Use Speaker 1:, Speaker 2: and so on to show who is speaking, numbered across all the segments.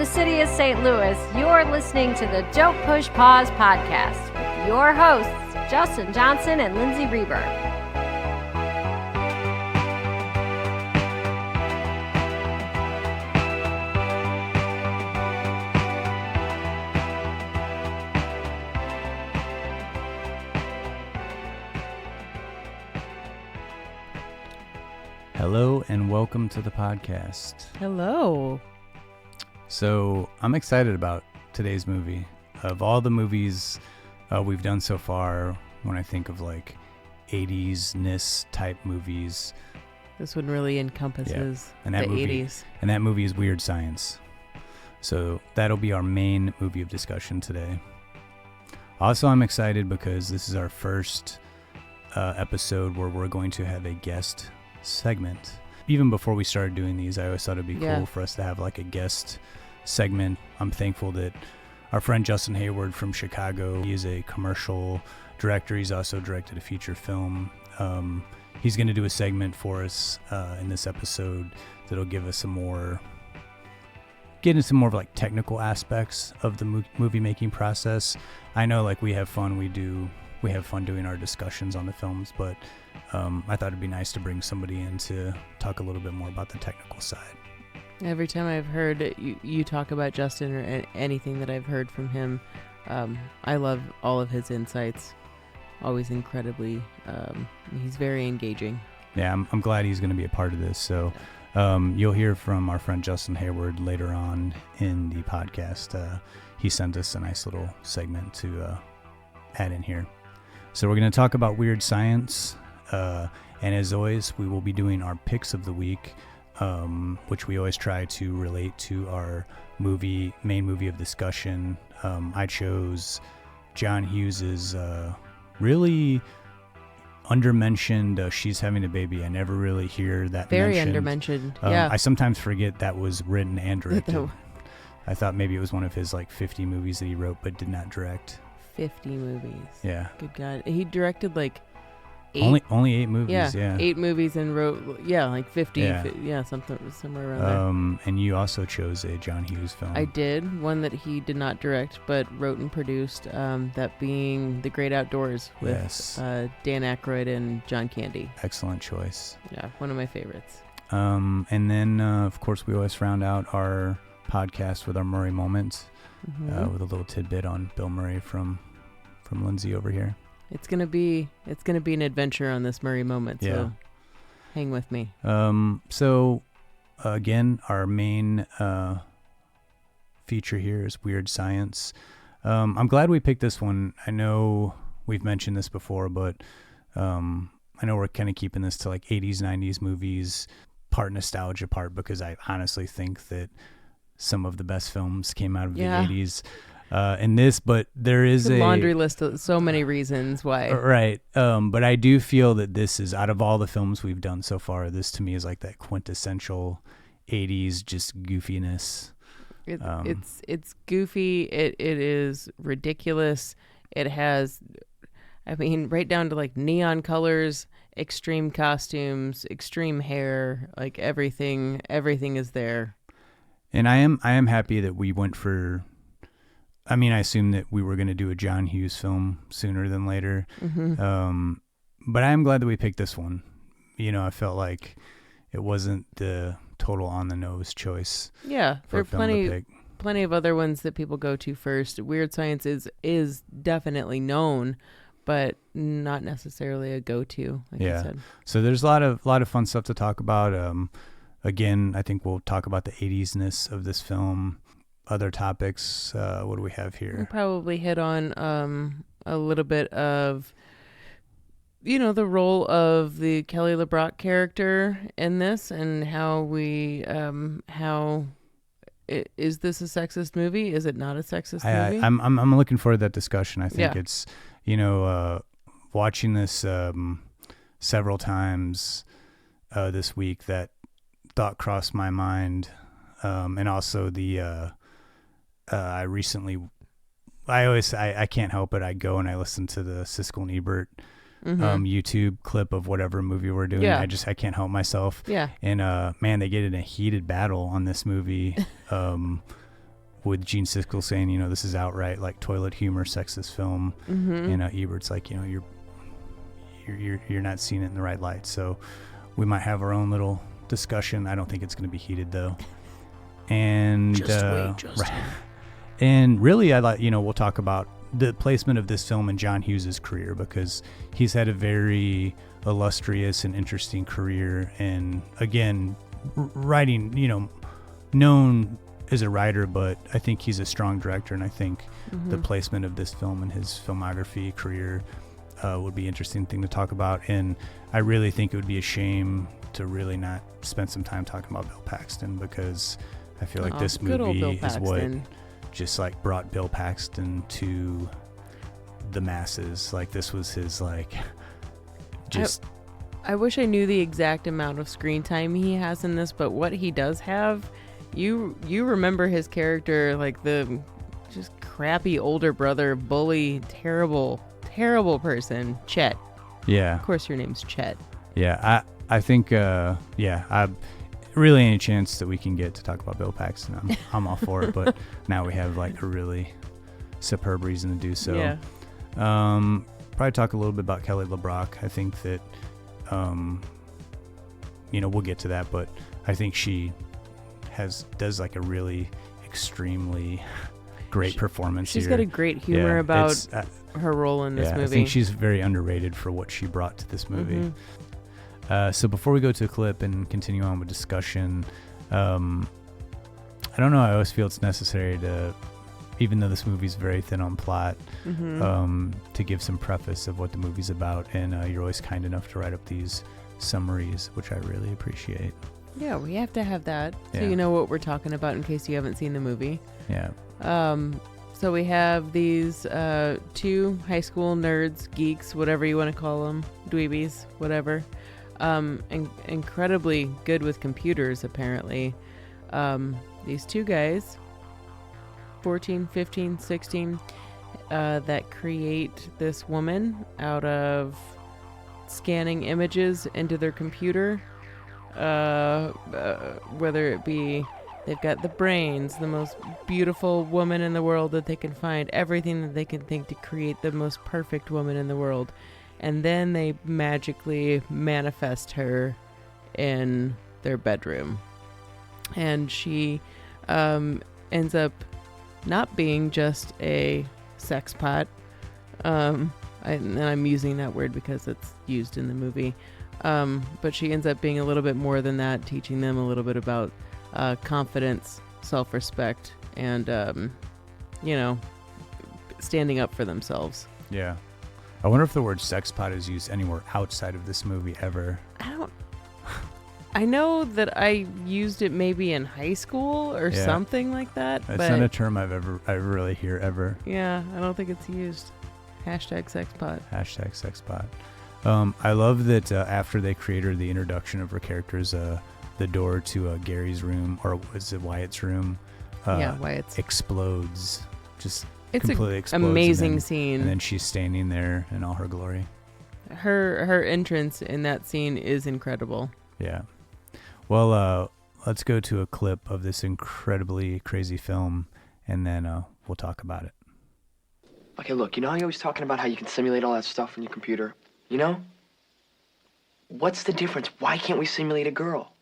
Speaker 1: the city of St. Louis, you're listening to the Don't Push Pause podcast with your hosts, Justin Johnson and Lindsay Reber.
Speaker 2: Hello and welcome to the podcast.
Speaker 3: Hello.
Speaker 2: So I'm excited about today's movie. Of all the movies we've done so far, when I think of like 80s-ness type movies,
Speaker 3: this one really encompasses
Speaker 2: and
Speaker 3: the
Speaker 2: that movie,
Speaker 3: 80s.
Speaker 2: And that movie is Weird Science. So that'll be our main movie of discussion today. Also, I'm excited because this is our first episode where we're going to have a guest segment. Even before we started doing these, I always thought it'd be cool for us to have like a guest segment. I'm thankful that our friend Justin Hayward from Chicago, he is a commercial director. He's also directed a feature film. He's going to do a segment for us in this episode that'll give us get into some more of like technical aspects of the movie making process. I know like we have fun doing our discussions on the films, but I thought it'd be nice to bring somebody in to talk a little bit more about the technical side.
Speaker 3: Every time I've heard you talk about Justin or anything that I've heard from him, I love all of his insights. Always incredibly, he's very engaging.
Speaker 2: Yeah, I'm glad he's going to be a part of this. So you'll hear from our friend Justin Hayward later on in the podcast. He sent us a nice little segment to add in here. So we're going to talk about Weird Science. And as always, we will be doing our picks of the week, which we always try to relate to our main movie of discussion. I chose John Hughes's really undermentioned She's Having a Baby. I never really hear that
Speaker 3: very
Speaker 2: mentioned.
Speaker 3: Undermentioned. Yeah.
Speaker 2: I sometimes forget that was written and directed. I thought maybe it was one of his like 50 movies that he wrote but did not direct.
Speaker 3: 50 movies.
Speaker 2: Yeah.
Speaker 3: Good God. He directed like 8.
Speaker 2: Only 8 movies, yeah.
Speaker 3: 8 movies and wrote, like 50. Yeah, somewhere around there.
Speaker 2: And you also chose a John Hughes film.
Speaker 3: I did. One that he did not direct, but wrote and produced, that being The Great Outdoors with Dan Ackroyd and John Candy.
Speaker 2: Excellent choice.
Speaker 3: Yeah, one of my favorites.
Speaker 2: And then, of course, we always round out our podcast with our MurrayMoment, with a little tidbit on Bill Murray from Lindsay over here.
Speaker 3: It's gonna be an adventure on this MurrayMoment, so hang with me.
Speaker 2: So again, our main feature here is Weird Science. I'm glad we picked this one. I know we've mentioned this before, but I know we're kind of keeping this to like 80s, 90s movies, part nostalgia, part because I honestly think that some of the best films came out of the 80s. In this, but there is a
Speaker 3: laundry list of so many reasons why.
Speaker 2: Right. But I do feel that this is, out of all the films we've done so far, this to me is like that quintessential 80s just goofiness.
Speaker 3: It's goofy. It is ridiculous. It has, right down to like neon colors, extreme costumes, extreme hair, like everything is there.
Speaker 2: And I am happy that we went for, I assume that we were going to do a John Hughes film sooner than later. Mm-hmm. But I am glad that we picked this one. I felt like it wasn't the total on-the-nose choice.
Speaker 3: Yeah, there are plenty of other ones that people go to first. Weird Science is definitely known, but not necessarily a go-to, like you said.
Speaker 2: So there's a lot of fun stuff to talk about. Again, I think we'll talk about the 80s-ness of this film. Other topics, what do we have here?
Speaker 3: We'll probably hit on a little bit of, the role of the Kelly LeBrock character in this and how is this a sexist movie? Is it not a sexist movie?
Speaker 2: I'm looking forward to that discussion. I think it's, watching this several times this week, that thought crossed my mind, and also the I can't help it. I go and I listen to the Siskel and Ebert YouTube clip of whatever movie we're doing. I can't help myself.
Speaker 3: Yeah.
Speaker 2: And man, they get in a heated battle on this movie with Gene Siskel saying, you know, this is outright like toilet humor, sexist film, and Ebert's like, you know, you're not seeing it in the right light. So we might have our own little discussion. I don't think it's going to be heated though. And
Speaker 3: Just wait, Justin.
Speaker 2: right. And really, I like, you know, we'll talk about the placement of this film in John Hughes' career, because he's had a very illustrious and interesting career, and again, writing, you know, known as a writer, but I think he's a strong director, and I think the placement of this film in his filmography career would be an interesting thing to talk about. And I really think it would be a shame to really not spend some time talking about Bill Paxton, because I feel like this movie is what just like brought Bill Paxton to the masses. Like this was his like just
Speaker 3: I wish I knew the exact amount of screen time he has in this, but what he does have, you remember his character, like the just crappy older brother, bully, terrible person, Chet.
Speaker 2: Yeah.
Speaker 3: Of course your name's Chet.
Speaker 2: Yeah, I think I really any chance that we can get to talk about Bill Paxton, I'm all for it, but now we have like a really superb reason to do so.
Speaker 3: Yeah.
Speaker 2: Probably talk a little bit about Kelly LeBrock. I think that you know, we'll get to that, but I think she does like a really extremely great performance.
Speaker 3: She's
Speaker 2: here.
Speaker 3: got a great humor about her role in this movie.
Speaker 2: I think she's very underrated for what she brought to this movie. So before we go to a clip and continue on with discussion, I don't know, I always feel it's necessary to, even though this movie's very thin on plot, to give some preface of what the movie's about, and you're always kind enough to write up these summaries, which I really appreciate.
Speaker 3: Yeah, we have to have that, so
Speaker 2: Yeah.
Speaker 3: you know what we're talking about in case you haven't seen the movie.
Speaker 2: Yeah.
Speaker 3: So we have these two high school nerds, geeks, whatever you want to call them, dweebies, whatever. Incredibly good with computers, apparently. These two guys, 14, 15, 16, that create this woman out of scanning images into their computer. Whether it be they've got the brains, the most beautiful woman in the world that they can find, everything that they can think to create the most perfect woman in the world. And then they magically manifest her in their bedroom. And she ends up not being just a sex pot. And I'm using that word because it's used in the movie. But she ends up being a little bit more than that, teaching them a little bit about confidence, self-respect, and, you know, standing up for themselves.
Speaker 2: Yeah. I wonder if the word sex pot is used anywhere outside of this movie ever.
Speaker 3: I know that I used it maybe in high school or something like that.
Speaker 2: It's
Speaker 3: but
Speaker 2: not a term I really hear ever.
Speaker 3: Yeah, I don't think it's used. Hashtag sex pot.
Speaker 2: Hashtag sex pot. I love that after they created the introduction of her characters, the door to Gary's room, or was it Wyatt's room?
Speaker 3: Wyatt's.
Speaker 2: Explodes. Just
Speaker 3: It's
Speaker 2: completely
Speaker 3: an
Speaker 2: explodes.
Speaker 3: amazing scene.
Speaker 2: And then she's standing there in all her glory.
Speaker 3: Her entrance in that scene is incredible.
Speaker 2: Yeah. Well, let's go to a clip of this incredibly crazy film, and then we'll talk about it.
Speaker 4: Okay, look, you know how you're always talking about how you can simulate all that stuff on your computer? You know? What's the difference? Why can't we simulate a girl?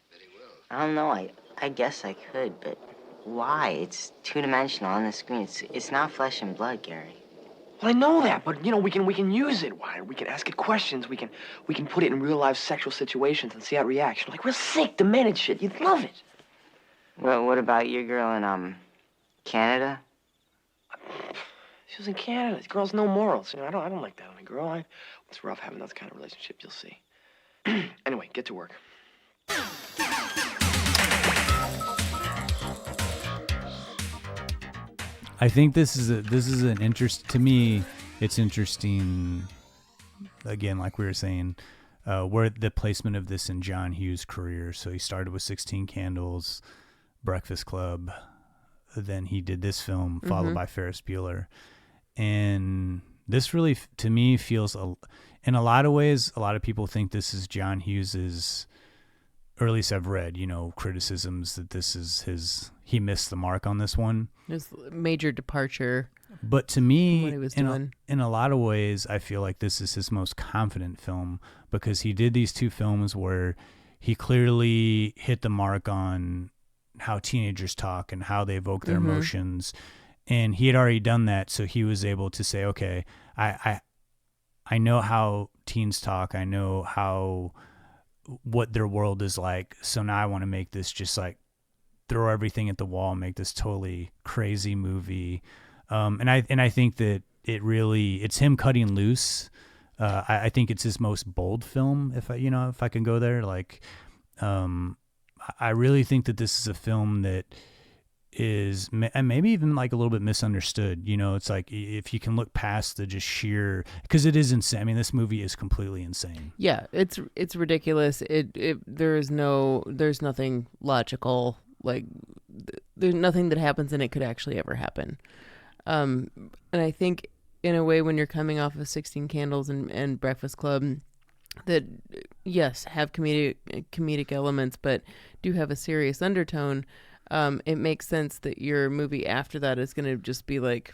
Speaker 5: I don't know. I guess I could, but why? It's two-dimensional on the screen. It's not flesh and blood, Gary.
Speaker 4: Well, I know that, but, you know, we can use it. Why? We can ask it questions. We can put it in real-life sexual situations and see how it reacts. Like real sick, demented shit. You'd love it.
Speaker 5: Well, what about your girl in, Canada?
Speaker 4: She was in Canada. This girl's no morals. You know, I don't like that on a girl. It's rough having that kind of relationship, you'll see. Anyway, get to work.
Speaker 2: I think this is an interest to me. It's interesting. Again, like we were saying, where the placement of this in John Hughes' career. So he started with 16 Candles, Breakfast Club, then he did this film, followed by Ferris Bueller, and this really, to me, feels in a lot of ways. A lot of people think this is John Hughes's or at least I've read, criticisms that he missed the mark on this one.
Speaker 3: His major departure.
Speaker 2: But to
Speaker 3: from
Speaker 2: me,
Speaker 3: what he was
Speaker 2: in
Speaker 3: doing.
Speaker 2: in a lot of ways, I feel like this is his most confident film because he did these 2 films where he clearly hit the mark on how teenagers talk and how they evoke their emotions. And he had already done that, so he was able to say, okay, I know how teens talk. I know what their world is like. So now I want to make this just like throw everything at the wall, make this totally crazy movie. And I think that it's him cutting loose. I think it's his most bold film. If I can go there, like, I really think that this is a film that is maybe even like a little bit misunderstood. It's like if you can look past the just sheer, because it is insane. I mean, this movie is completely insane.
Speaker 3: Yeah, it's ridiculous. There's nothing logical. Like there's nothing that happens and it could actually ever happen. And I think in a way when you're coming off of 16 Candles and Breakfast Club, that yes, have comedic elements, but do have a serious undertone. It makes sense that your movie after that is going to just be like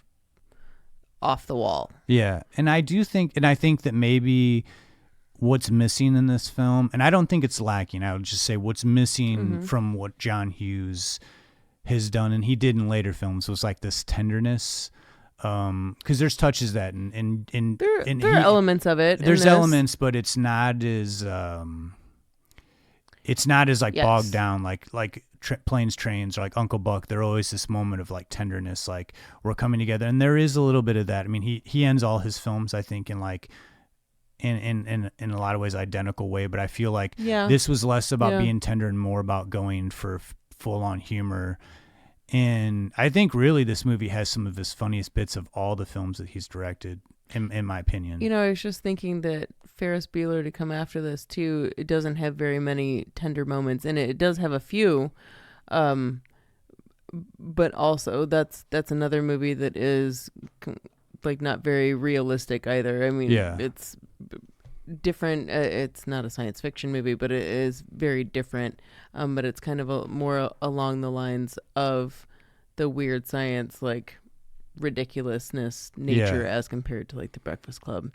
Speaker 3: off the wall.
Speaker 2: Yeah. And I think that maybe what's missing in this film, and I don't think it's lacking, I would just say what's missing from what John Hughes has done, and he did in later films, was like this tenderness. Because there's touches that, and there
Speaker 3: are elements of it.
Speaker 2: There's elements, but it's not as like bogged down like Planes, Trains, or like Uncle Buck. They're always this moment of like tenderness, like we're coming together, and there is a little bit of that. I mean, he ends all his films, I think, in like in a lot of ways identical way, but I feel like this was less about being tender and more about going for full on humor. And I think really this movie has some of his funniest bits of all the films that he's directed, in my opinion.
Speaker 3: I was just thinking that Ferris Bueller, to come after this too, it doesn't have very many tender moments in it. It does have a few, but also that's another movie that is like not very realistic either. I mean, it's different. It's not a science fiction movie, but it is very different. But it's kind of more along the lines of the weird science, like ridiculously nature as compared to like The Breakfast Club.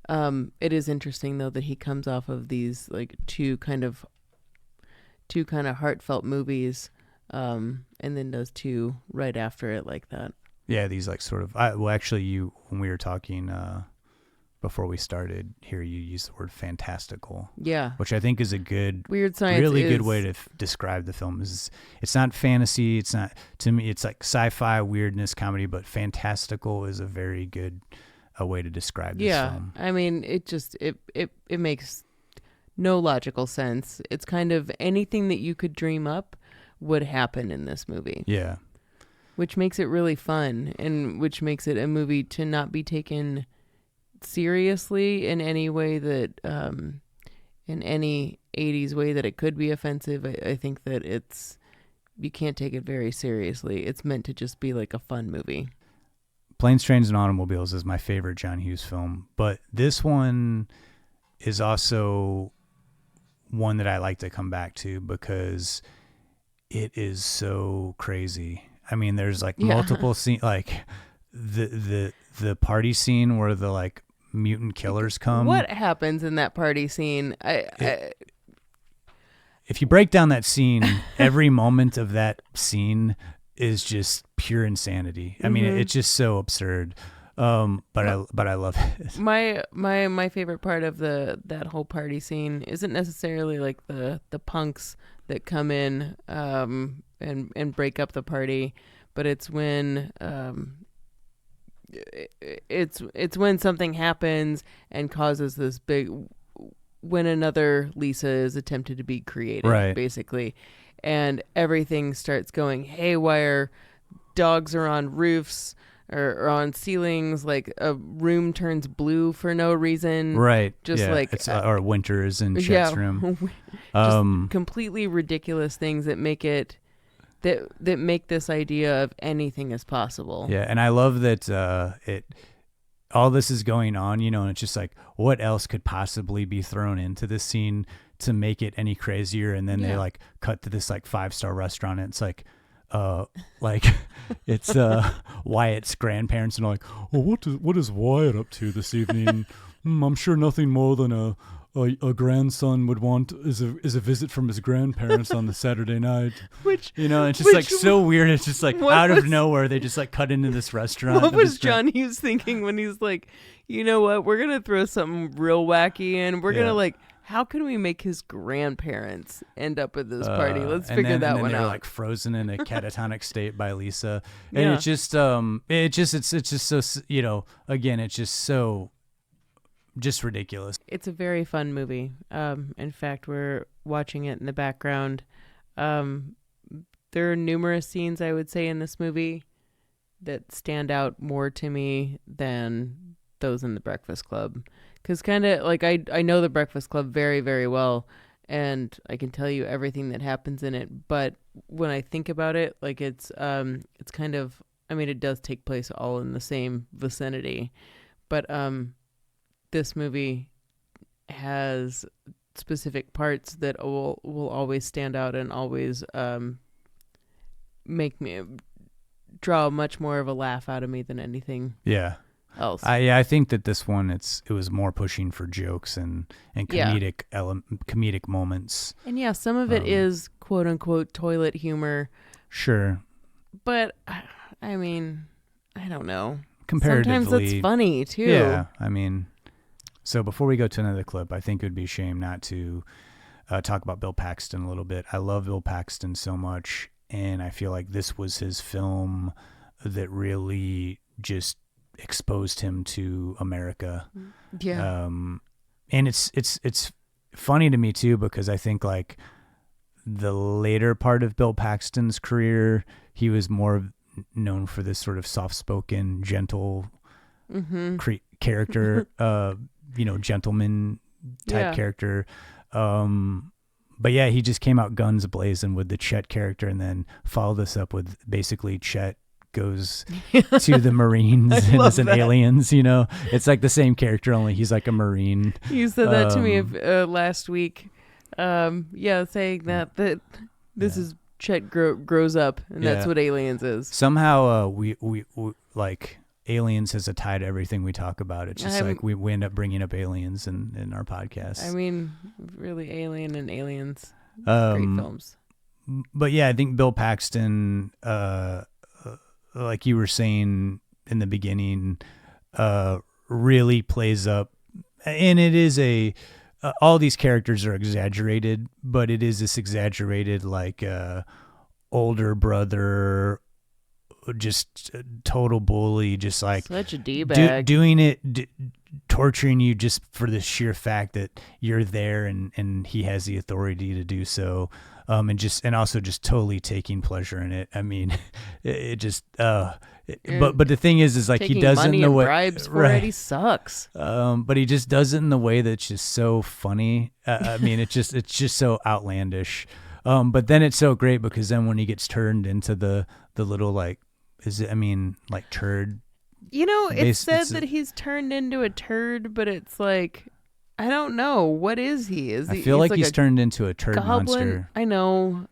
Speaker 3: It is interesting though that he comes off of these like two kind of heartfelt movies, and then does 2 right after it like that.
Speaker 2: Yeah, these like sort of. When we were talking before we started here, you used the word fantastical. Yeah, which I think is a good,
Speaker 3: weird science,
Speaker 2: really good way to describe the film. It's not fantasy. It's not, to me, it's like sci-fi weirdness comedy, but fantastical is a very good way to describe this film.
Speaker 3: I mean, it makes no logical sense. It's kind of anything that you could dream up would happen in this movie.
Speaker 2: Yeah.
Speaker 3: Which makes it really fun, and which makes it a movie to not be taken seriously in any way that, in any 80s way that it could be offensive. I think that you can't take it very seriously. It's meant to just be like a fun movie.
Speaker 2: Planes, Trains, and Automobiles is my favorite John Hughes film, but this one is also one that I like to come back to because it is so crazy. I mean, there's like multiple scenes, like the party scene where the like mutant killers come.
Speaker 3: What happens in that party scene?
Speaker 2: If you break down that scene, every moment of that scene is just pure insanity. I mean, it's just so absurd. But I love it.
Speaker 3: My favorite part of that whole party scene isn't necessarily like the punks that come in and break up the party, but it's when it's when something happens and causes this big, when another Lisa is attempted to be created, right, basically, and everything starts going haywire. Dogs are on roofs or on ceilings, like a room turns blue for no reason.
Speaker 2: Right.
Speaker 3: Just like
Speaker 2: or Winter is in Chet's room.
Speaker 3: Just completely ridiculous things that make it that make this idea of anything is possible.
Speaker 2: Yeah, and I love that all this is going on, you know, and it's just like, what else could possibly be thrown into this scene to make it any crazier? And then they like cut to this like 5-star restaurant, and it's like it's Wyatt's grandparents, and like, oh, what is Wyatt up to this evening? I'm sure nothing more than a grandson would want is a visit from his grandparents on the Saturday night. Which, you know, it's just like so weird. It's just like out of nowhere, they just like cut into this restaurant.
Speaker 3: What was John Hughes thinking when he's like, you know what, we're gonna throw something real wacky in. We're gonna like, how can we make his grandparents end up at this party? Let's figure that one out. They're
Speaker 2: like frozen in a catatonic state by Lisa, and it's just it's just so, you know, again, it's just so. Just ridiculous.
Speaker 3: It's a very fun movie. In fact, we're watching it in the background. There are numerous scenes, I would say, in this movie that stand out more to me than those in The Breakfast Club. Because kind of like I know The Breakfast Club very, very well, and I can tell you everything that happens in it. But when I think about it, like it's kind of, I mean, it does take place all in the same vicinity, but this movie has specific parts that will always stand out and always make me draw much more of a laugh out of me than anything else.
Speaker 2: I think that this one it was more pushing for jokes and comedic moments.
Speaker 3: And some of it is quote unquote toilet humor.
Speaker 2: Sure.
Speaker 3: But I mean, I don't know.
Speaker 2: Comparatively,
Speaker 3: sometimes it's funny too.
Speaker 2: Yeah, I mean. So before we go to another clip, I think it would be a shame not to talk about Bill Paxton a little bit. I love Bill Paxton so much, and I feel like this was his film that really just exposed him to America.
Speaker 3: Yeah.
Speaker 2: And it's funny to me too, because I think like the later part of Bill Paxton's career, he was more known for this sort of soft-spoken, gentle character. You know, gentleman type character. But yeah, he just came out guns blazing with the Chet character, and then followed this up with basically Chet goes to the Marines and is an aliens, you know. It's like the same character, only he's like a Marine.
Speaker 3: You said that to me last week. Saying that this is Chet grows up, and that's what Aliens is.
Speaker 2: Somehow we like Aliens has a tie to everything we talk about. It's just like we end up bringing up Aliens in our podcast.
Speaker 3: I mean, really, Alien and Aliens, great films.
Speaker 2: But yeah, I think Bill Paxton, like you were saying in the beginning, really plays up, and it is all these characters are exaggerated, but it is this exaggerated like older brother, just total bully, just like
Speaker 3: such a D-bag.
Speaker 2: Doing it, torturing you just for the sheer fact that you're there and he has the authority to do so, and also just totally taking pleasure in it. I mean, it just but the thing is like he does it in the way
Speaker 3: bribes for it, he sucks.
Speaker 2: But he just does it in the way that's just so funny. I mean, it's just so outlandish. But then it's so great because then when he gets turned into the little like. Like turd.
Speaker 3: You know, it's said that he's turned into a turd, but it's like, I don't know. What is he?
Speaker 2: I feel like he's turned into a turd monster.
Speaker 3: I know.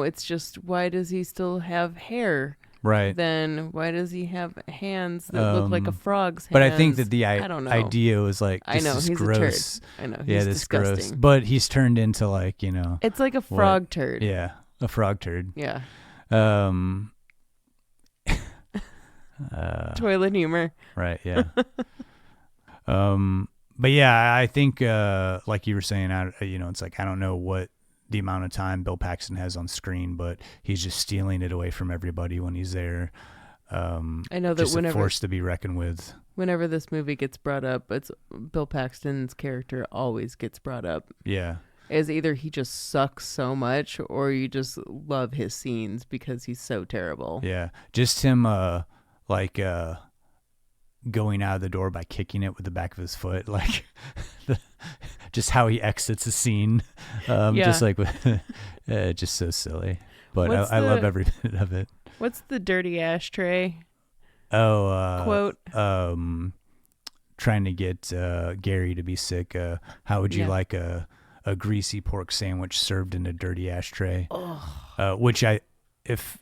Speaker 3: It's just, why does he still have hair?
Speaker 2: Right.
Speaker 3: Then why does he have hands that look like a frog's hands?
Speaker 2: But I think that the
Speaker 3: idea
Speaker 2: was like, this is
Speaker 3: he's
Speaker 2: gross.
Speaker 3: A turd. I know.
Speaker 2: He's
Speaker 3: this
Speaker 2: disgusting. Gross. But he's turned into like, you know.
Speaker 3: It's like a frog turd.
Speaker 2: Yeah. A frog turd.
Speaker 3: Yeah. Toilet humor.
Speaker 2: Right, yeah. But yeah, I think like you were saying, it's like I don't know what the amount of time Bill Paxton has on screen, but he's just stealing it away from everybody when he's there.
Speaker 3: I know that
Speaker 2: just a force to be reckoned with.
Speaker 3: Whenever this movie gets brought up, it's Bill Paxton's character always gets brought up.
Speaker 2: Yeah.
Speaker 3: As either he just sucks so much or you just love his scenes because he's so terrible.
Speaker 2: Yeah. Just him going out of the door by kicking it with the back of his foot, like just how he exits a scene, just like just so silly. But I love every bit of it.
Speaker 3: What's the dirty ashtray?
Speaker 2: quote? trying to get Gary to be sick. How would you
Speaker 3: Yeah.
Speaker 2: like a greasy pork sandwich served in a dirty ashtray?
Speaker 3: Oh.
Speaker 2: Which if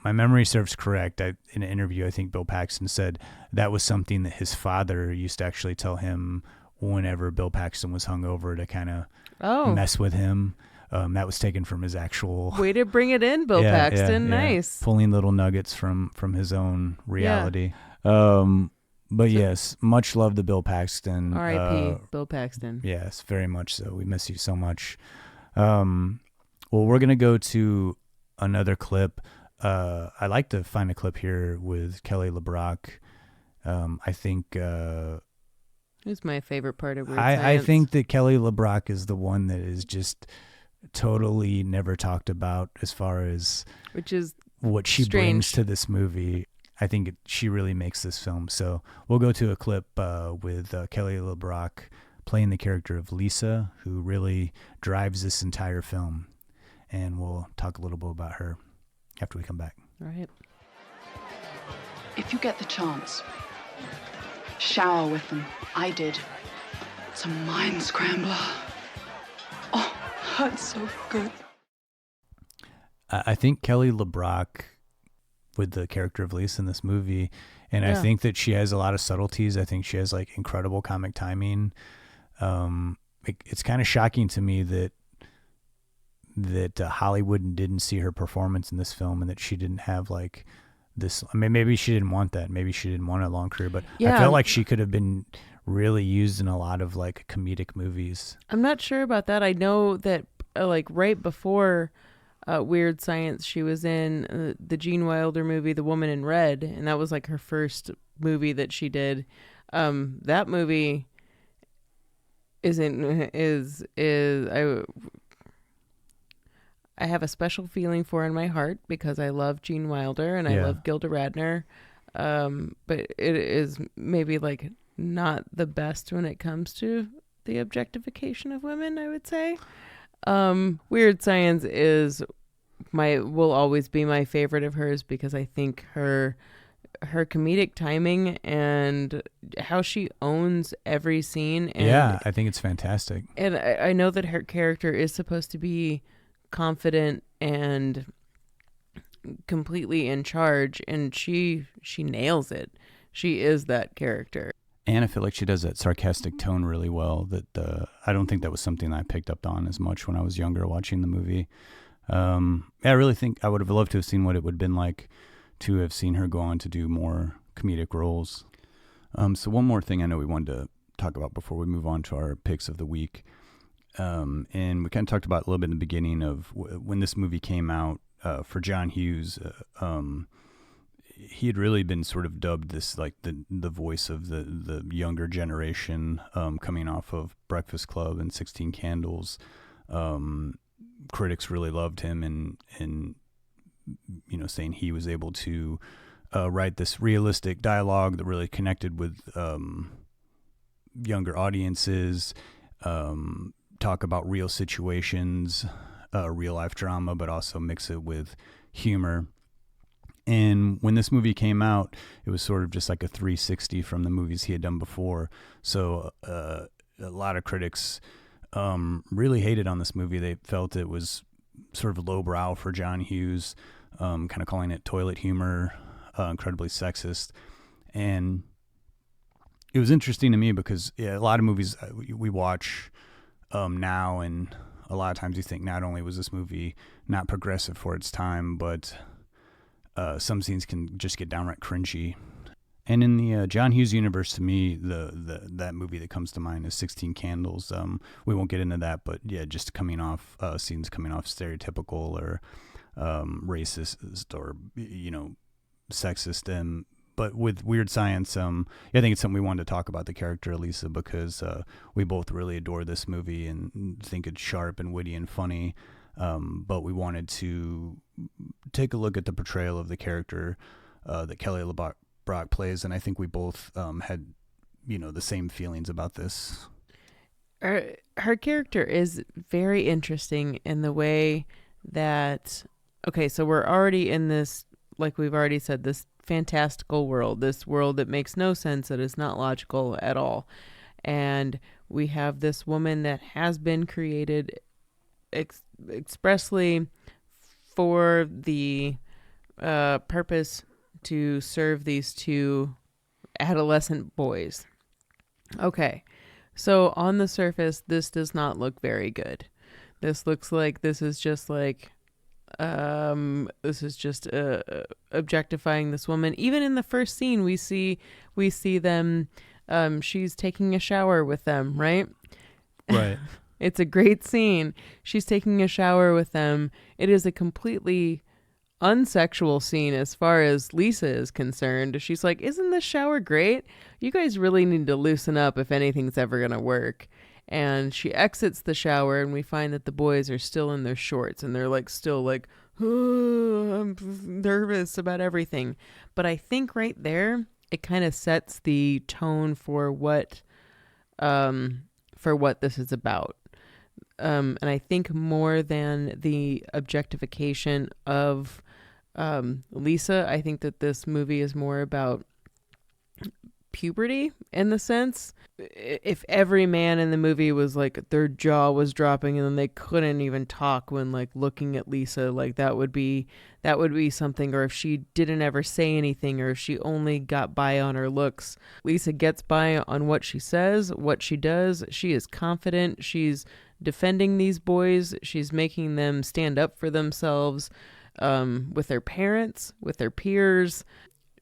Speaker 2: my memory serves correct, in an interview, I think Bill Paxton said that was something that his father used to actually tell him whenever Bill Paxton was hungover to kind of mess with him. That was taken from his actual...
Speaker 3: Way to bring it in, Bill Paxton. Nice.
Speaker 2: Pulling little nuggets from his own reality. But yes, much love to Bill Paxton.
Speaker 3: R.I.P. Bill Paxton.
Speaker 2: Yes, very much so. We miss you so much. Well, we're going to go to another clip. I like to find a clip here with Kelly LeBrock. I think...
Speaker 3: Who's my favorite part of Weird
Speaker 2: I
Speaker 3: Science?
Speaker 2: think that Kelly LeBrock is the one that is just totally never talked about as far as
Speaker 3: Which is
Speaker 2: what she
Speaker 3: strange.
Speaker 2: brings to this movie. I think she really makes this film. So we'll go to a clip with Kelly LeBrock playing the character of Lisa, who really drives this entire film. And we'll talk a little bit about her after we come back.
Speaker 3: All right.
Speaker 6: If you get the chance, shower with them. I did. It's a mind scrambler. Oh, hurts so good.
Speaker 2: I think Kelly LeBrock with the character of Lisa in this movie, and I think that she has a lot of subtleties. I think she has like incredible comic timing. It's kind of shocking to me that Hollywood didn't see her performance in this film, and that she didn't have like this. I mean, maybe she didn't want that. Maybe she didn't want a long career, but I felt like she could have been really used in a lot of like comedic movies.
Speaker 3: I'm not sure about that. I know that like right before Weird Science, she was in the Gene Wilder movie, The Woman in Red, and that was like her first movie that she did. That movie I have a special feeling for in my heart because I love Gene Wilder and I love Gilda Radner. But it is maybe like not the best when it comes to the objectification of women, I would say. Weird Science will always be my favorite of hers because I think her comedic timing and how she owns every scene. And,
Speaker 2: I think it's fantastic.
Speaker 3: And I know that her character is supposed to be confident and completely in charge, and she nails it. She is that character.
Speaker 2: And I feel like she does that sarcastic tone really well that I don't think that was something I picked up on as much when I was younger watching the movie. I really think I would have loved to have seen what it would have been like to have seen her go on to do more comedic roles. So one more thing I know we wanted to talk about before we move on to our picks of the week. And we kind of talked about a little bit in the beginning of when this movie came out for John Hughes. He had really been sort of dubbed this like the voice of the younger generation, coming off of Breakfast Club and 16 Candles. Critics really loved him and saying he was able to write this realistic dialogue that really connected with younger audiences, talk about real situations, real life drama, but also mix it with humor. And when this movie came out, it was sort of just like a 360 from the movies he had done before. So a lot of critics really hated on this movie. They felt it was sort of lowbrow for John Hughes, kind of calling it toilet humor, incredibly sexist. And it was interesting to me because a lot of movies we watch now, and a lot of times you think not only was this movie not progressive for its time, but some scenes can just get downright cringy. And in the John Hughes universe, to me, that movie that comes to mind is 16 Candles. We won't get into that, but yeah, just scenes coming off stereotypical or racist or sexist. But with Weird Science, I think it's something we wanted to talk about the character Lisa because we both really adore this movie and think it's sharp and witty and funny. But we wanted to take a look at the portrayal of the character that Kelly LeBrock plays, and I think we both had, the same feelings about this.
Speaker 3: Her character is very interesting in the way that, okay, so we're already in this, like we've already said, this fantastical world, this world that makes no sense, that is not logical at all. And we have this woman that has been created expressly for the purpose to serve these two adolescent boys. Okay, so on the surface, this does not look very good. This looks like this is just objectifying this woman. Even in the first scene, we see them. She's taking a shower with them, right?
Speaker 2: Right.
Speaker 3: It's a great scene. She's taking a shower with them. It is a completely unsexual scene as far as Lisa is concerned. She's like, isn't this shower great? You guys really need to loosen up if anything's ever going to work. And she exits the shower, and we find that the boys are still in their shorts, and they're like still like, oh, I'm nervous about everything. But I think right there, it kind of sets the tone for what this is about. And I think more than the objectification of Lisa, I think that this movie is more about puberty in the sense. If every man in the movie was like their jaw was dropping and then they couldn't even talk when like looking at Lisa, like that would be something. Or if she didn't ever say anything, or if she only got by on her looks. Lisa gets by on what she says, what she does. She is confident. She's defending these boys. She's making them stand up for themselves, with their parents, with their peers.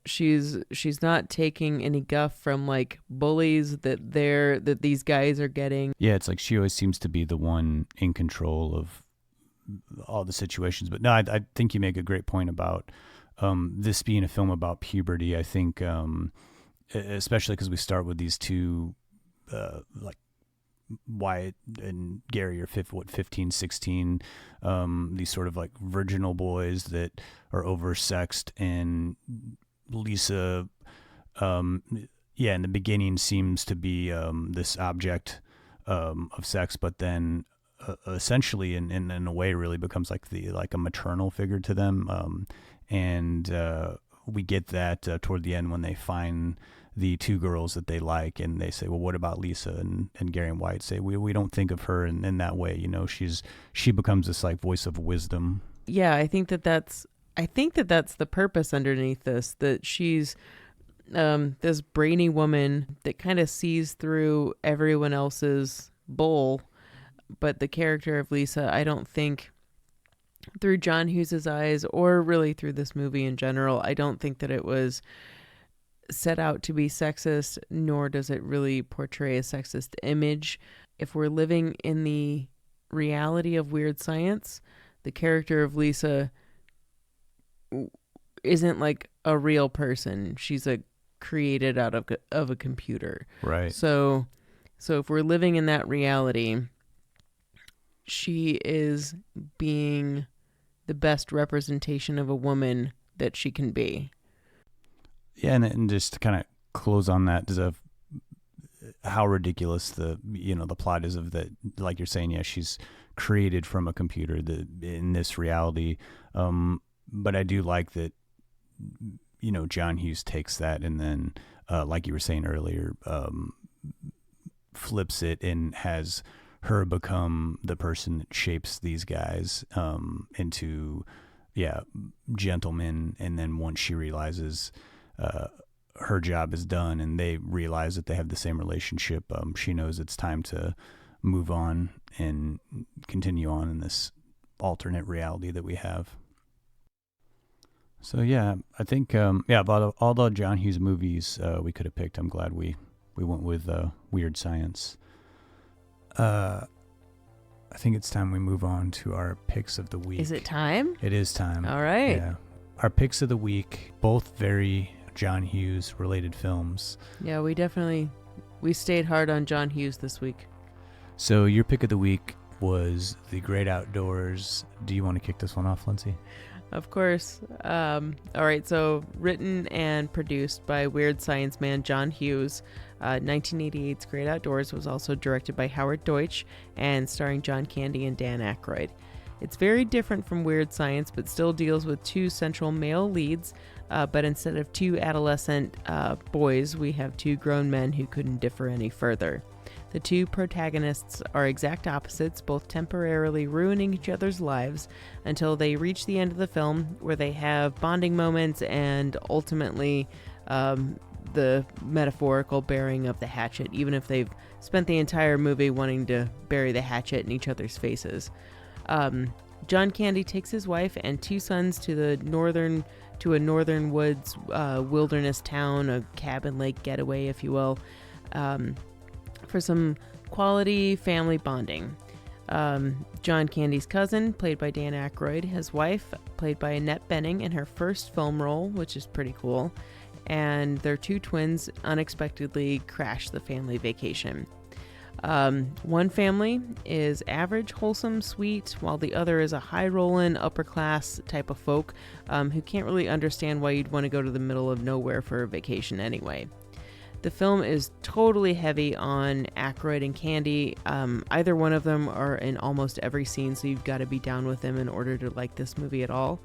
Speaker 3: She's not taking any guff from like bullies that these guys are getting.
Speaker 2: Yeah, it's like she always seems to be the one in control of all the situations. But no, I think you make a great point about this being a film about puberty. I think, especially because we start with these two, like Wyatt and Gary are 15, 16, these sort of like virginal boys that are oversexed, and Lisa, in the beginning seems to be this object of sex, but then essentially in a way really becomes like a maternal figure to them, and we get that toward the end when they find the two girls that they like, and they say, well, what about Lisa? And Gary and Wyatt say, we don't think of her in that way, she becomes this like voice of wisdom.
Speaker 3: Yeah, I think that's the purpose underneath this, that she's this brainy woman that kind of sees through everyone else's bull. But the character of Lisa, I don't think through John Hughes' eyes, or really through this movie in general, I don't think that it was set out to be sexist, nor does it really portray a sexist image. If we're living in the reality of weird science, the character of Lisa isn't like a real person. She's created out of a computer.
Speaker 2: Right.
Speaker 3: So if we're living in that reality, she is being the best representation of a woman that she can be.
Speaker 2: Yeah, and just to kind of close on that, how ridiculous the plot is of that. Like you're saying, yeah, she's created from a computer in this reality. But I do like that, John Hughes takes that and then, like you were saying earlier, flips it and has her become the person that shapes these guys into, gentlemen. And then once she realizes her job is done and they realize that they have the same relationship, she knows it's time to move on and continue on in this alternate reality that we have. So yeah, I think about all the John Hughes movies we could have picked, I'm glad we went with Weird Science. I think it's time we move on to our picks of the week.
Speaker 3: Is it time?
Speaker 2: It is time.
Speaker 3: All right.
Speaker 2: Yeah. Our picks of the week, both very John Hughes related films.
Speaker 3: Yeah, we stayed hard on John Hughes this week.
Speaker 2: So your pick of the week was The Great Outdoors. Do you want to kick this one off, Lindsay?
Speaker 3: Of course. All right, so written and produced by Weird Science man John Hughes. 1988's Great Outdoors was also directed by Howard Deutsch and starring John Candy and Dan Ackroyd. It's very different from Weird Science, but still deals with two central male leads. But instead of two adolescent boys, we have two grown men who couldn't differ any further. The two protagonists are exact opposites, both temporarily ruining each other's lives until they reach the end of the film, where they have bonding moments and ultimately the metaphorical bearing of the hatchet, even if they've spent the entire movie wanting to bury the hatchet in each other's faces. John Candy takes his wife and two sons to a northern woods wilderness town, a cabin lake getaway, if you will, for some quality family bonding. John Candy's cousin, played by Dan Ackroyd, his wife, played by Annette Bening in her first film role, which is pretty cool, and their two twins unexpectedly crash the family vacation. One family is average, wholesome, sweet, while the other is a high-rollin', upper-class type of folk who can't really understand why you'd want to go to the middle of nowhere for a vacation anyway. The film is totally heavy on Ackroyd and Candy. Either one of them are in almost every scene, so you've got to be down with them in order to like this movie at all.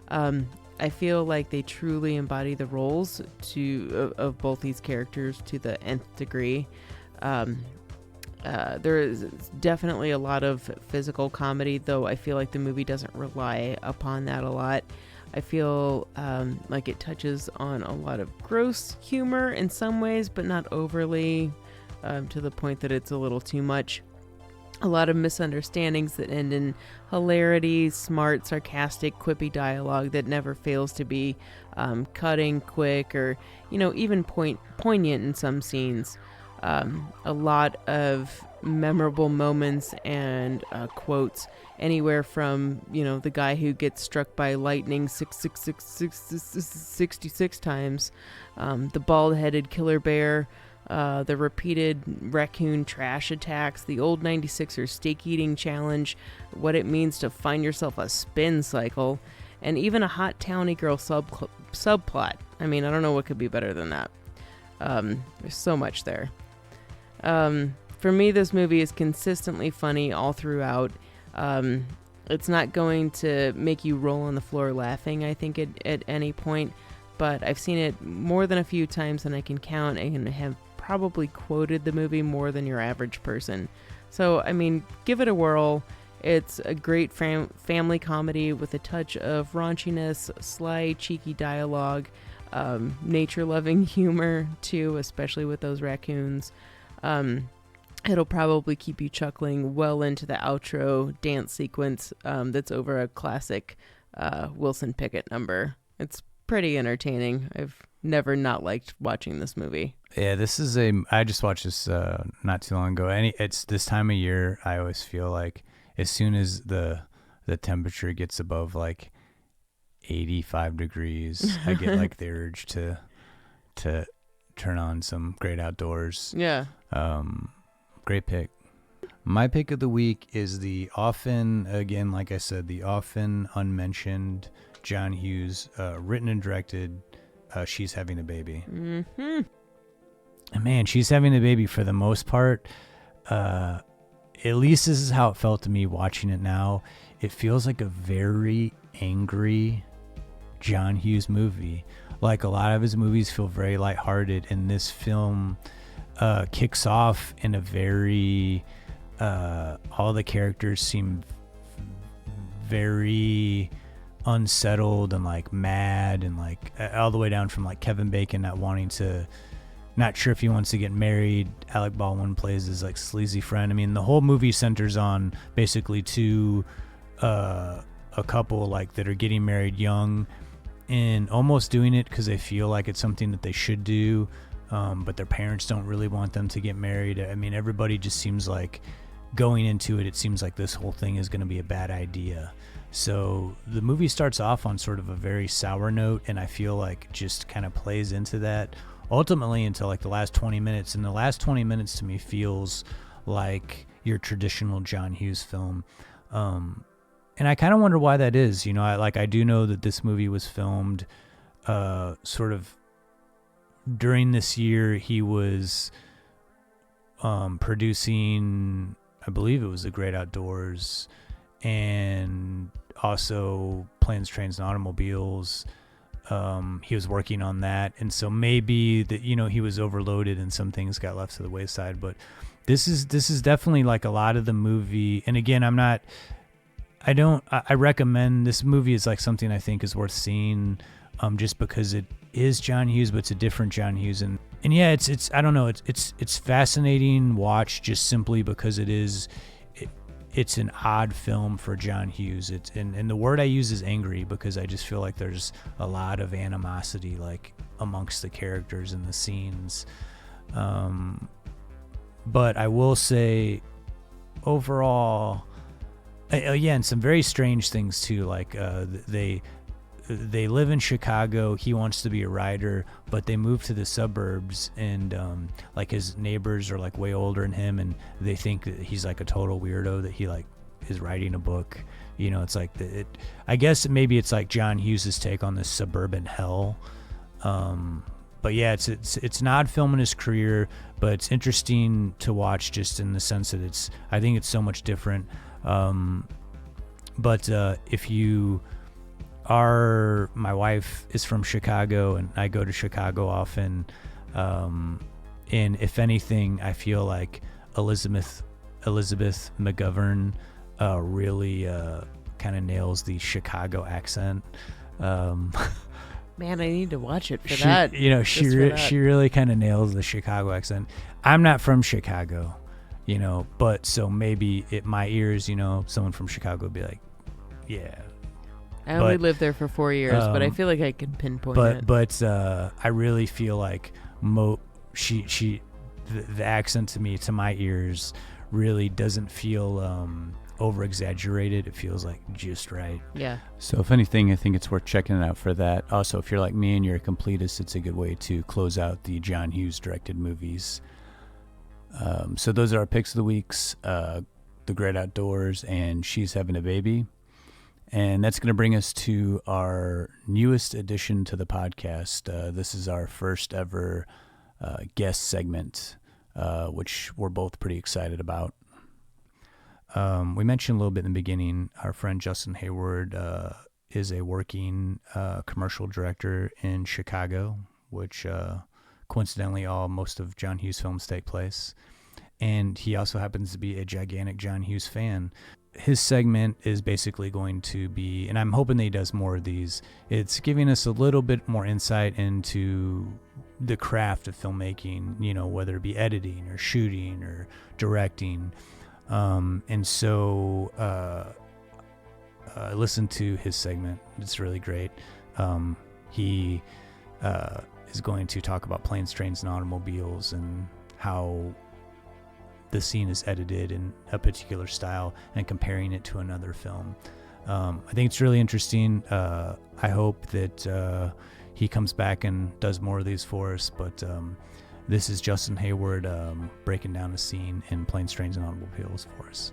Speaker 3: I feel like they truly embody the roles of both these characters to the nth degree. There is definitely a lot of physical comedy, though I feel like the movie doesn't rely upon that a lot. I feel like it touches on a lot of gross humor in some ways, but not overly, to the point that it's a little too much. A lot of misunderstandings that end in hilarity, smart, sarcastic, quippy dialogue that never fails to be cutting, quick, or, even poignant in some scenes. A lot of memorable moments and quotes, anywhere from the guy who gets struck by lightning 66 times, the bald-headed killer bear, the repeated raccoon trash attacks, the old 96er steak eating challenge, what it means to find yourself a spin cycle, and even a hot towny girl subplot. I mean, I don't know what could be better than that. There's so much there. For me, this movie is consistently funny all throughout. It's not going to make you roll on the floor laughing, I think, at any point, but I've seen it more than a few times than I can count, and have probably quoted the movie more than your average person. So, I mean, give it a whirl. It's a great family comedy with a touch of raunchiness, sly, cheeky dialogue, nature-loving humor, too, especially with those raccoons. It'll probably keep you chuckling well into the outro dance sequence that's over a classic Wilson Pickett number. It's pretty entertaining. I've never not liked watching this movie.
Speaker 2: Yeah, I just watched this not too long ago. It's this time of year, I always feel like as soon as the temperature gets above like 85 degrees, I get like the urge to turn on some Great Outdoors.
Speaker 3: Yeah.
Speaker 2: Great pick. My pick of the week is the often unmentioned John Hughes, written and directed, She's Having a Baby.
Speaker 3: Mm-hmm.
Speaker 2: And man, She's Having a Baby, for the most part, at least this is how it felt to me watching it now. It feels like a very angry John Hughes movie. Like a lot of his movies feel very lighthearted, and this film kicks off in a very all the characters seem very unsettled and like mad, and like all the way down from like Kevin Bacon not sure if he wants to get married. Alec Baldwin plays his like sleazy friend. I mean, the whole movie centers on basically a couple like that are getting married young and almost doing it because they feel like it's something that they should do, but their parents don't really want them to get married. I mean, everybody just seems like going into it seems like this whole thing is going to be a bad idea. So the movie starts off on sort of a very sour note, and I feel like just kind of plays into that ultimately until like the last 20 minutes. And the last 20 minutes to me feels like your traditional John Hughes film. And I kind of wonder why that is. I do know that this movie was filmed sort of during this year. He was producing, I believe it was The Great Outdoors, and also Planes, Trains, and Automobiles. He was working on that, and so maybe that, you know, he was overloaded and some things got left to the wayside. But this is definitely like a lot of the movie. And again, I recommend this movie is like something I think is worth seeing, just because it is John Hughes, but it's a different John Hughes, and yeah, it's I don't know, it's fascinating watch just simply because it's an odd film for John Hughes. And the word I use is angry, because I just feel like there's a lot of animosity like amongst the characters and the scenes. But I will say overall, and some very strange things too. Like they live in Chicago. He wants to be a writer, but they move to the suburbs, and like his neighbors are like way older than him, and they think that he's like a total weirdo, that he like is writing a book. You know, it's like I guess maybe it's like John Hughes' take on this suburban hell. But yeah, it's an odd film in his career, but it's interesting to watch just in the sense that I think it's so much different. But if you are, my wife is from Chicago, and I go to Chicago often. And if anything, I feel like Elizabeth McGovern really kind of nails the Chicago accent.
Speaker 3: Man, I need to watch it for that.
Speaker 2: You know, she really kind of nails the Chicago accent. I'm not from Chicago, you know, but so maybe my ears, you know, someone from Chicago would be like, yeah.
Speaker 3: I only lived there for 4 years, but I feel like I can pinpoint it.
Speaker 2: But I really feel like the accent to my ears really doesn't feel over exaggerated. It feels like just right.
Speaker 3: Yeah.
Speaker 2: So if anything, I think it's worth checking it out for that. Also, if you're like me and you're a completist, it's a good way to close out the John Hughes directed movies. So those are our picks of the weeks: The Great Outdoors and She's Having a Baby. And that's going to bring us to our newest addition to the podcast. This is our first ever guest segment, which we're both pretty excited about. We mentioned a little bit in the beginning, our friend Justin Hayward is a working commercial director in Chicago, which coincidentally most of John Hughes films take place. And he also happens to be a gigantic John Hughes fan. His segment is basically going to be, and I'm hoping that he does more of these, it's giving us a little bit more insight into the craft of filmmaking, you know, whether it be editing or shooting or directing. And so I listened to his segment. It's really great. He is going to talk about Planes, Trains, and Automobiles and how the scene is edited in a particular style and comparing it to another film. I think it's really interesting. I hope that he comes back and does more of these for us, but this is Justin Hayward breaking down the scene in Planes, Trains, and Automobiles for us.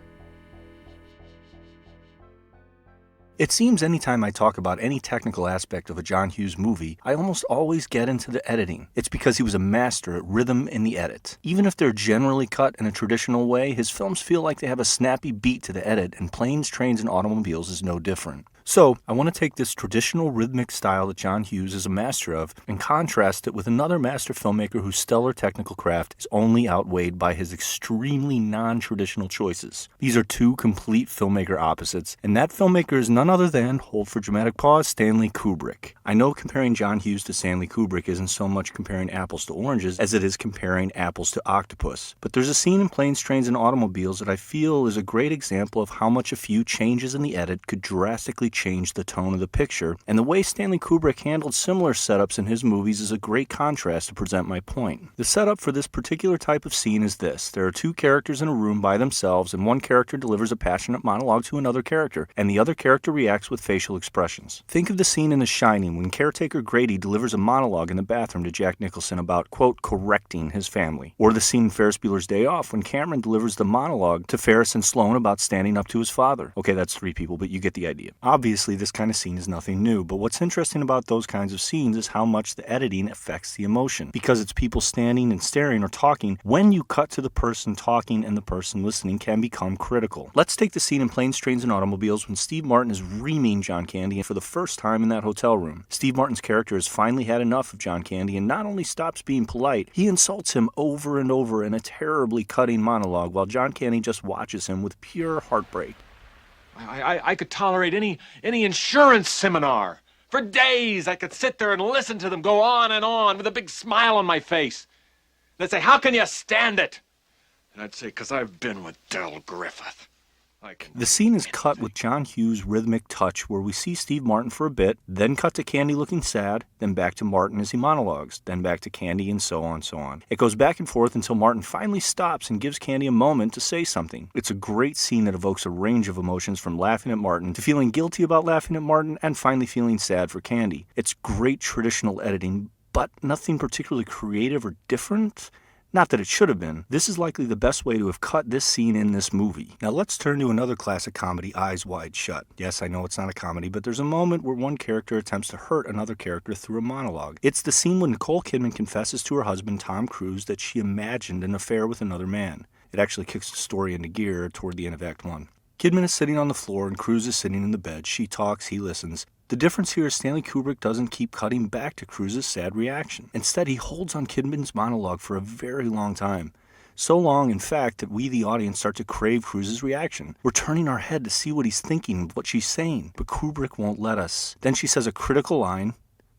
Speaker 7: It seems anytime I talk about any technical aspect of a John Hughes movie, I almost always get into the editing. It's because he was a master at rhythm in the edit. Even if they're generally cut in a traditional way, his films feel like they have a snappy beat to the edit, and Planes, Trains, and Automobiles is no different. So, I want to take this traditional rhythmic style that John Hughes is a master of and contrast it with another master filmmaker whose stellar technical craft is only outweighed by his extremely non-traditional choices. These are two complete filmmaker opposites, and that filmmaker is none other than, hold for dramatic pause, Stanley Kubrick. I know comparing John Hughes to Stanley Kubrick isn't so much comparing apples to oranges as it is comparing apples to octopus, but there's a scene in Planes, Trains, and Automobiles that I feel is a great example of how much a few changes in the edit could drastically change the tone of the picture, and the way Stanley Kubrick handled similar setups in his movies is a great contrast to present my point. The setup for this particular type of scene is this. There are two characters in a room by themselves, and one character delivers a passionate monologue to another character, and the other character character reacts with facial expressions. Think of the scene in The Shining when caretaker Grady delivers a monologue in the bathroom to Jack Nicholson about, quote, correcting his family. Or the scene in Ferris Bueller's Day Off when Cameron delivers the monologue to Ferris and Sloane about standing up to his father. Okay, that's 3 people, but you get the idea. Obviously, this kind of scene is nothing new, but what's interesting about those kinds of scenes is how much the editing affects the emotion. Because it's people standing and staring or talking, when you cut to the person talking and the person listening can become critical. Let's take the scene in Planes, Trains, and Automobiles when Steve Martin is reaming John Candy for the first time in that hotel room. Steve Martin's character has finally had enough of John Candy and not only stops being polite, he insults him over and over in a terribly cutting monologue while John Candy just watches him with pure heartbreak.
Speaker 8: I could tolerate any insurance seminar. For days, I could sit there and listen to them go on and on with a big smile on my face. They'd say, how can you stand it? And I'd say, because I've been with Del Griffith.
Speaker 7: The scene is cut with John Hughes' rhythmic touch where we see Steve Martin for a bit, then cut to Candy looking sad, then back to Martin as he monologues, then back to Candy, and so on, so on. It goes back and forth until Martin finally stops and gives Candy a moment to say something. It's a great scene that evokes a range of emotions from laughing at Martin to feeling guilty about laughing at Martin and finally feeling sad for Candy. It's great traditional editing, but nothing particularly creative or different. Not that it should have been. This is likely the best way to have cut this scene in this movie. Now let's turn to another classic comedy, Eyes Wide Shut. Yes, I know it's not a comedy, but there's a moment where one character attempts to hurt another character through a monologue. It's the scene when Nicole Kidman confesses to her husband, Tom Cruise, that she imagined an affair with another man. It actually kicks the story into gear toward the end of Act 1. Kidman is sitting on the floor and Cruise is sitting in the bed. She talks, he listens. The difference here is Stanley Kubrick doesn't keep cutting back to Cruise's sad reaction. Instead, he holds on Kidman's monologue for a very long time. So long, in fact, that we, the audience, start to crave Cruise's reaction. We're turning our head to see what he's thinking, what she's saying, but Kubrick won't let us. Then she says a critical line,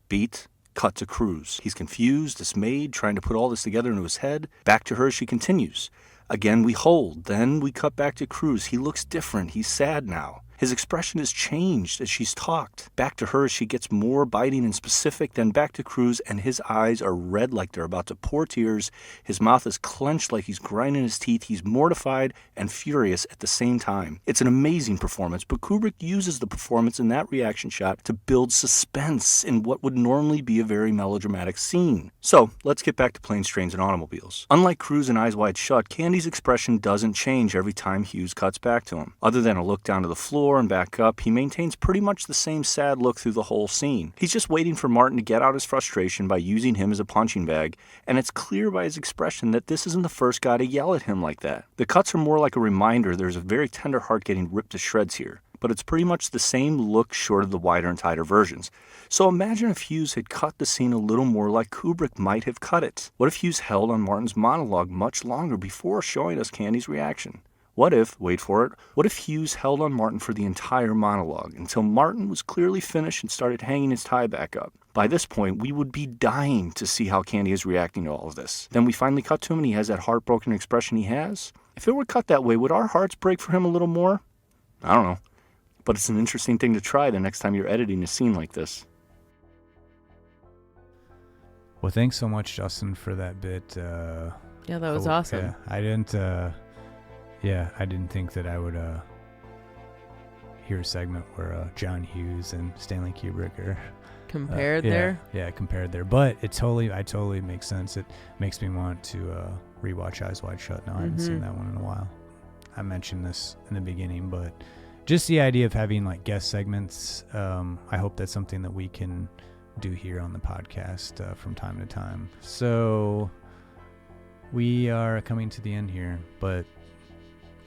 Speaker 7: beat, cut to Cruise. He's confused, dismayed, trying to put all this together into his head. Back to her as she continues. Again, we hold. Then we cut back to Cruise. He looks different. He's sad now. His expression has changed as she's talked. Back to her as she gets more biting and specific, then back to Cruise, and his eyes are red like they're about to pour tears. His mouth is clenched like he's grinding his teeth. He's mortified and furious at the same time. It's an amazing performance, but Kubrick uses the performance in that reaction shot to build suspense in what would normally be a very melodramatic scene. So, let's get back to Planes, Trains, and Automobiles. Unlike Cruise in Eyes Wide Shut, Candy's expression doesn't change every time Hughes cuts back to him. Other than a look down to the floor and back up, he maintains pretty much the same sad look through the whole scene. He's just waiting for Martin to get out his frustration by using him as a punching bag, and it's clear by his expression that this isn't the first guy to yell at him like that. The cuts are more like a reminder there's a very tender heart getting ripped to shreds here, but it's pretty much the same look short of the wider and tighter versions. So imagine if Hughes had cut the scene a little more like Kubrick might have cut it. What if Hughes held on Martin's monologue much longer before showing us Candy's reaction? What if, wait for it, what if Hughes held on Martin for the entire monologue until Martin was clearly finished and started hanging his tie back up? By this point, we would be dying to see how Candy is reacting to all of this. Then we finally cut to him and he has that heartbroken expression he has. If it were cut that way, would our hearts break for him a little more? I don't know. But it's an interesting thing to try the next time you're editing a scene like this.
Speaker 2: Well, thanks so much, Justin, for that bit.
Speaker 3: Yeah, that was awesome.
Speaker 2: Yeah, I didn't think that I would hear a segment where John Hughes and Stanley Kubrick are
Speaker 3: compared there.
Speaker 2: Yeah, compared there. But it totally makes sense. It makes me want to rewatch Eyes Wide Shut now. I haven't seen that one in a while. I mentioned this in the beginning, but just the idea of having like guest segments, I hope that's something that we can do here on the podcast from time to time. So we are coming to the end here, but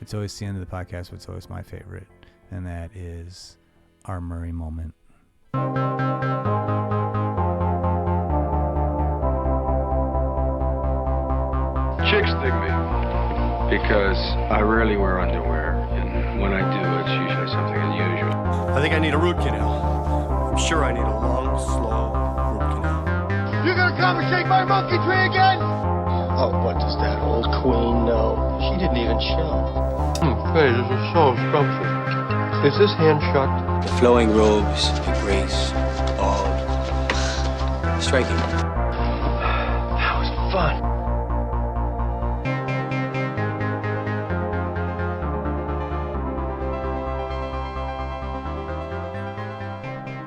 Speaker 2: it's always the end of the podcast, but it's always my favorite, and that is our Murray moment.
Speaker 9: Chicks dig me because I rarely wear underwear, and when I do, it's usually something unusual.
Speaker 10: I think I need a root canal. I'm sure I need a long, slow root canal.
Speaker 11: You gonna come and shake my monkey tree again?
Speaker 12: Oh, what does that old queen know? She didn't even show.
Speaker 9: Hey, this is so scrumptious. Is this hand shut?
Speaker 12: The flowing robes, the grace, all striking.
Speaker 9: That was fun.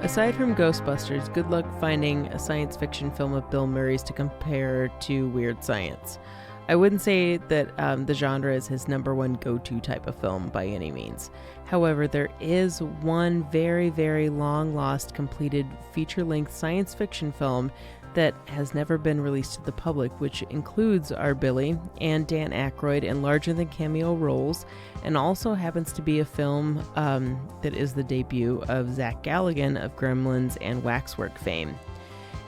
Speaker 3: Aside from Ghostbusters, good luck finding a science fiction film of Bill Murray's to compare to Weird Science. I wouldn't say that the genre is his number one go-to type of film by any means. However, there is one very, very long-lost completed feature-length science fiction film that has never been released to the public, which includes our Billy and Dan Ackroyd in larger-than cameo roles, and also happens to be a film that is the debut of Zach Gallagan of Gremlins and Waxwork fame.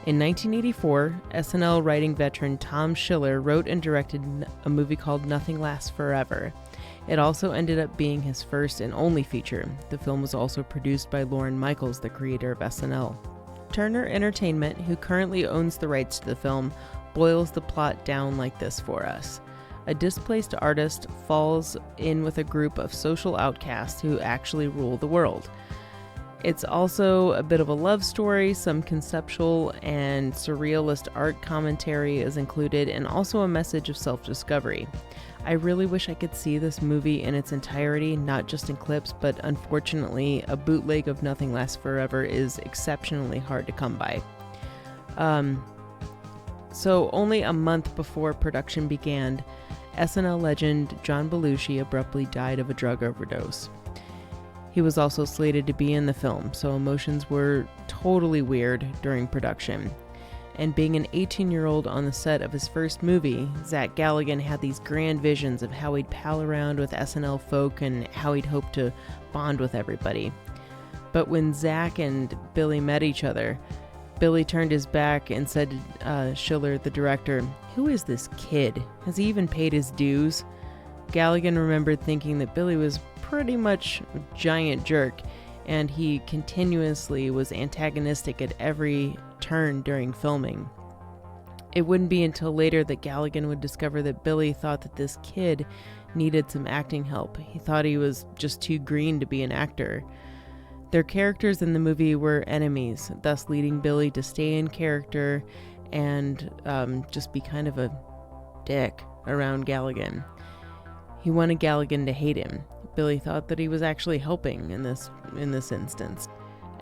Speaker 3: In 1984, SNL writing veteran Tom Schiller wrote and directed a movie called Nothing Lasts Forever. It also ended up being his first and only feature. The film was also produced by Lorne Michaels, the creator of SNL. Turner Entertainment, who currently owns the rights to the film, boils the plot down like this for us. A displaced artist falls in with a group of social outcasts who actually rule the world. It's also a bit of a love story, some conceptual and surrealist art commentary is included, and also a message of self-discovery. I really wish I could see this movie in its entirety, not just in clips, but unfortunately, a bootleg of Nothing Lasts Forever is exceptionally hard to come by. So only a month before production began, SNL legend John Belushi abruptly died of a drug overdose. He was also slated to be in the film, so emotions were totally weird during production. And being an 18-year-old on the set of his first movie, Zach Gallagan had these grand visions of how he'd pal around with SNL folk and how he'd hope to bond with everybody. But when Zach and Billy met each other, Billy turned his back and said to Schiller, the director, "Who is this kid? Has he even paid his dues?" Gallagan remembered thinking that Billy was pretty much a giant jerk, and he continuously was antagonistic at every turn during filming. It wouldn't be until later that Gallagan would discover that Billy thought that this kid needed some acting help. He thought he was just too green to be an actor. Their characters in the movie were enemies, thus leading Billy to stay in character and just be kind of a dick around Gallagan. He wanted Gallagan to hate him. Billy thought that he was actually helping in this instance.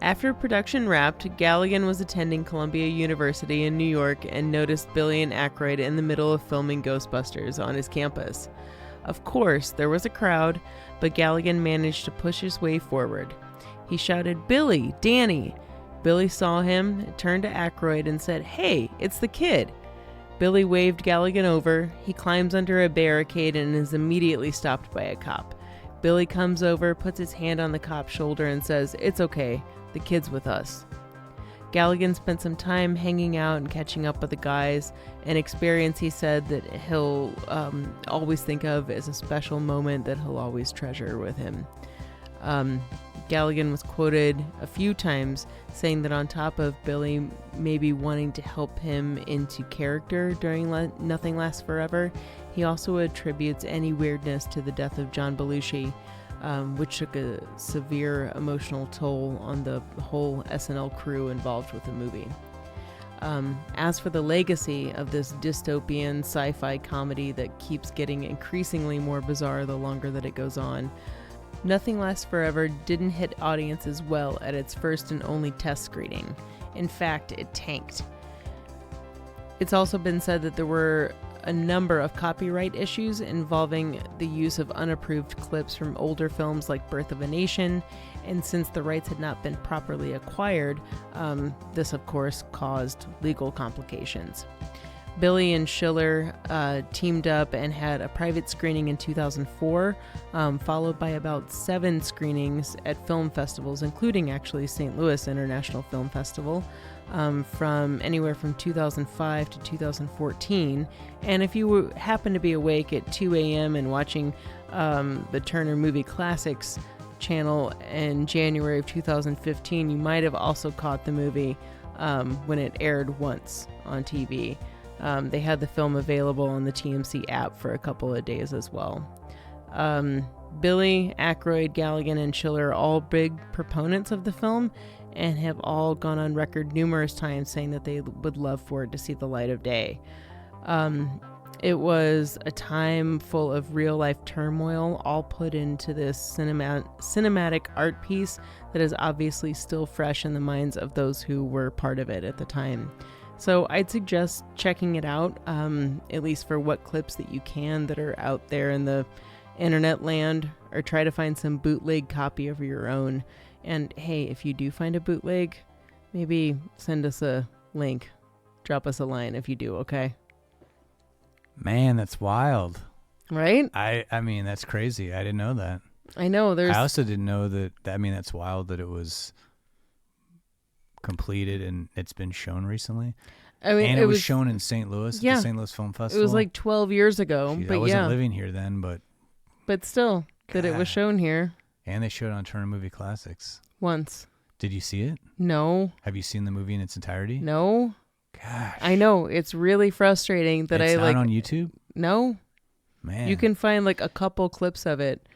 Speaker 3: After production wrapped, Gallagan was attending Columbia University in New York and noticed Billy and Ackroyd in the middle of filming Ghostbusters on his campus. Of course, there was a crowd, but Gallagan managed to push his way forward. He shouted, "Billy, Danny!" Billy saw him, turned to Ackroyd and said, "Hey, it's the kid!" Billy waved Gallagan over. He climbs under a barricade and is immediately stopped by a cop. Billy comes over, puts his hand on the cop's shoulder and says, "It's okay, the kid's with us." Gallagan spent some time hanging out and catching up with the guys, an experience he said that he'll always think of as a special moment that he'll always treasure with him. Gallagan was quoted a few times saying that on top of Billy maybe wanting to help him into character during Nothing Lasts Forever, he also attributes any weirdness to the death of John Belushi, which took a severe emotional toll on the whole SNL crew involved with the movie. As for the legacy of this dystopian sci-fi comedy that keeps getting increasingly more bizarre the longer that it goes on, Nothing Lasts Forever didn't hit audiences well at its first and only test screening. In fact, it tanked. It's also been said that there were a number of copyright issues involving the use of unapproved clips from older films like Birth of a Nation, and since the rights had not been properly acquired, this of course caused legal complications. Billy and Schiller teamed up and had a private screening in 2004, followed by about 7 screenings at film festivals, including actually St. Louis International Film Festival, from anywhere from 2005 to 2014. And if you happen to be awake at 2 a.m. and watching the Turner Movie Classics channel in January of 2015, you might have also caught the movie when it aired once on TV. They had the film available on the TMC app for a couple of days as well. Billy, Ackroyd, Gallagan, and Schiller are all big proponents of the film and have all gone on record numerous times saying that they would love for it to see the light of day. It was a time full of real-life turmoil, all put into this cinematic art piece that is obviously still fresh in the minds of those who were part of it at the time. So I'd suggest checking it out, at least for what clips that you can that are out there in the internet land, or try to find some bootleg copy of your own. And hey, if you do find a bootleg, maybe send us a link. Drop us a line if you do, okay?
Speaker 2: Man, that's wild.
Speaker 3: Right?
Speaker 2: I mean, that's crazy. I didn't know that.
Speaker 3: I know.
Speaker 2: I also didn't know that. I mean, that's wild that it was completed and it's been shown recently.
Speaker 3: I mean,
Speaker 2: and it was shown in St. Louis at the St. Louis Film Festival.
Speaker 3: It was like 12 years ago.
Speaker 2: Jeez,
Speaker 3: but
Speaker 2: I wasn't living here then, but
Speaker 3: still, that it was shown here.
Speaker 2: And they showed it on Turner Movie Classics.
Speaker 3: Once.
Speaker 2: Did you see it?
Speaker 3: No.
Speaker 2: Have you seen the movie in its entirety?
Speaker 3: No.
Speaker 2: Gosh.
Speaker 3: I know. It's really frustrating that
Speaker 2: it's
Speaker 3: I like.
Speaker 2: Not on YouTube?
Speaker 3: No.
Speaker 2: Man.
Speaker 3: You can find like a couple clips of it.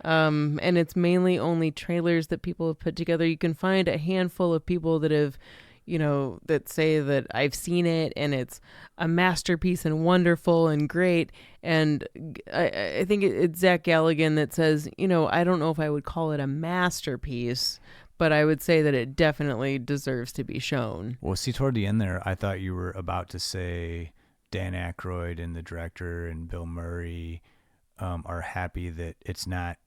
Speaker 3: And it's mainly only trailers that people have put together. You can find a handful of people that have, that say that I've seen it and it's a masterpiece and wonderful and great. And I think it's Zach Gallagan that says, I don't know if I would call it a masterpiece, but I would say that it definitely deserves to be shown.
Speaker 2: Well, see, toward the end there, I thought you were about to say Dan Ackroyd and the director and Bill Murray are happy that it's not